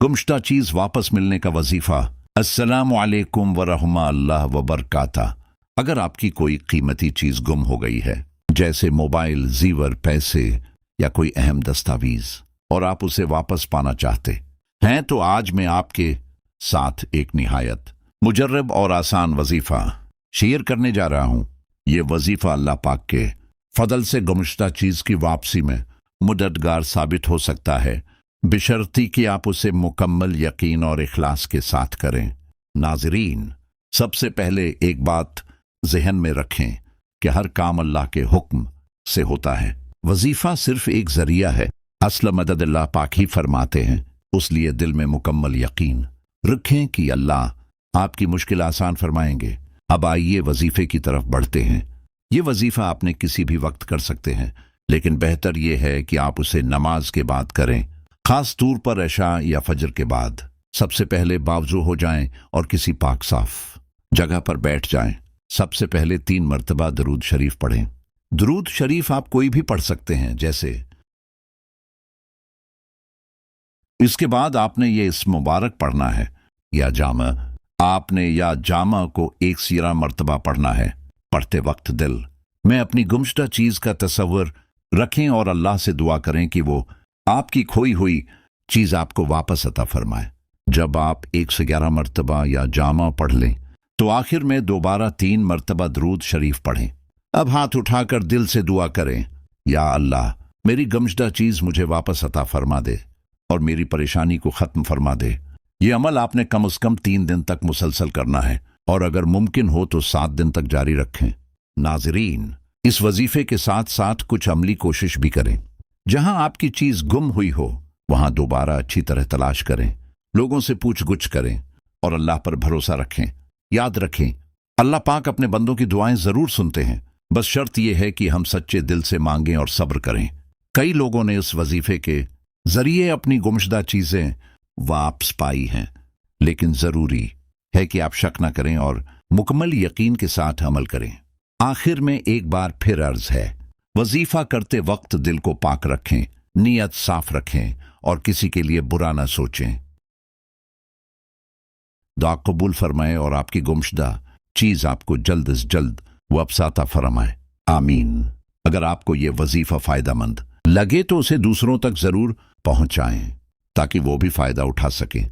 गुमशुदा चीज वापस मिलने का वजीफा। अस्सलामु अलैकुम वरहमतुल्लाह वबरकातुहू। अगर आपकी कोई कीमती चीज गुम हो गई है, जैसे मोबाइल, जीवर, पैसे या कोई अहम दस्तावेज, और आप उसे वापस पाना चाहते हैं, तो आज मैं आपके साथ एक निहायत मुजर्रब और आसान वजीफा शेयर करने जा रहा हूं। ये वजीफा अल्लाह पाक के फजल से गुमशुदा चीज की वापसी में मददगार साबित हो सकता है, बशर्ती कि आप उसे मुकम्मल यकीन और इखलास के साथ करें। नाज़रीन, सबसे पहले एक बात ज़हन में रखें कि हर काम अल्लाह के हुक्म से होता है। वजीफा सिर्फ एक जरिया है, असल मदद अल्लाह पाक ही फरमाते हैं। उसलिए दिल में मुकम्मल यकीन रखें कि अल्लाह आपकी मुश्किल आसान फरमाएंगे। अब आइए वजीफे की तरफ बढ़ते हैं। ये वजीफा आपने किसी भी वक्त कर सकते हैं, लेकिन बेहतर यह है कि आप उसे नमाज के बाद करें, खास तौर पर इशा या फजर के बाद। सबसे पहले बावजू हो जाएं और किसी पाक साफ जगह पर बैठ जाएं। सबसे पहले 3 मरतबा दरूद शरीफ पढ़ें। दरूद शरीफ आप कोई भी पढ़ सकते हैं, जैसे इसके बाद आपने ये इस मुबारक पढ़ना है, या जामा को 1 मरतबा पढ़ना है। पढ़ते वक्त दिल में अपनी गुमशुदा चीज का तसव्वुर रखें और अल्लाह से दुआ करें कि वो आपकी खोई हुई चीज आपको वापस अता फरमाए। जब आप 111 मरतबा या जामा पढ़ लें, तो आखिर में दोबारा 3 मरतबा दरूद शरीफ पढ़ें। अब हाथ उठाकर दिल से दुआ करें, या अल्लाह, मेरी गुमशुदा चीज मुझे वापस अता फरमा दे और मेरी परेशानी को खत्म फरमा दे। ये अमल आपने कम से कम 3 दिन तक मुसलसल करना है, और अगर मुमकिन हो तो 7 दिन तक जारी रखें। नाज़रीन, इस वजीफे के साथ साथ कुछ अमली कोशिश भी करें। जहां आपकी चीज गुम हुई हो, वहां दोबारा अच्छी तरह तलाश करें, लोगों से पूछ-गुछ करें और अल्लाह पर भरोसा रखें। याद रखें, अल्लाह पाक अपने बंदों की दुआएं जरूर सुनते हैं, बस शर्त यह है कि हम सच्चे दिल से मांगें और सब्र करें। कई लोगों ने इस वजीफे के जरिए अपनी गुमशुदा चीजें वापस पाई हैं, लेकिन जरूरी है कि आप शक न करें और मुकम्मल यकीन के साथ अमल करें। आखिर में एक बार फिर अर्ज है, वजीफा करते वक्त दिल को पाक रखें, नीयत साफ रखें और किसी के लिए बुरा न सोचें। दुआ कबूल फरमाए और आपकी गुमशुदा चीज आपको जल्द से जल्द वापस अता फरमाए। आमीन। अगर आपको ये वजीफा फायदेमंद लगे तो उसे दूसरों तक जरूर पहुंचाएं, ताकि वो भी फायदा उठा सकें।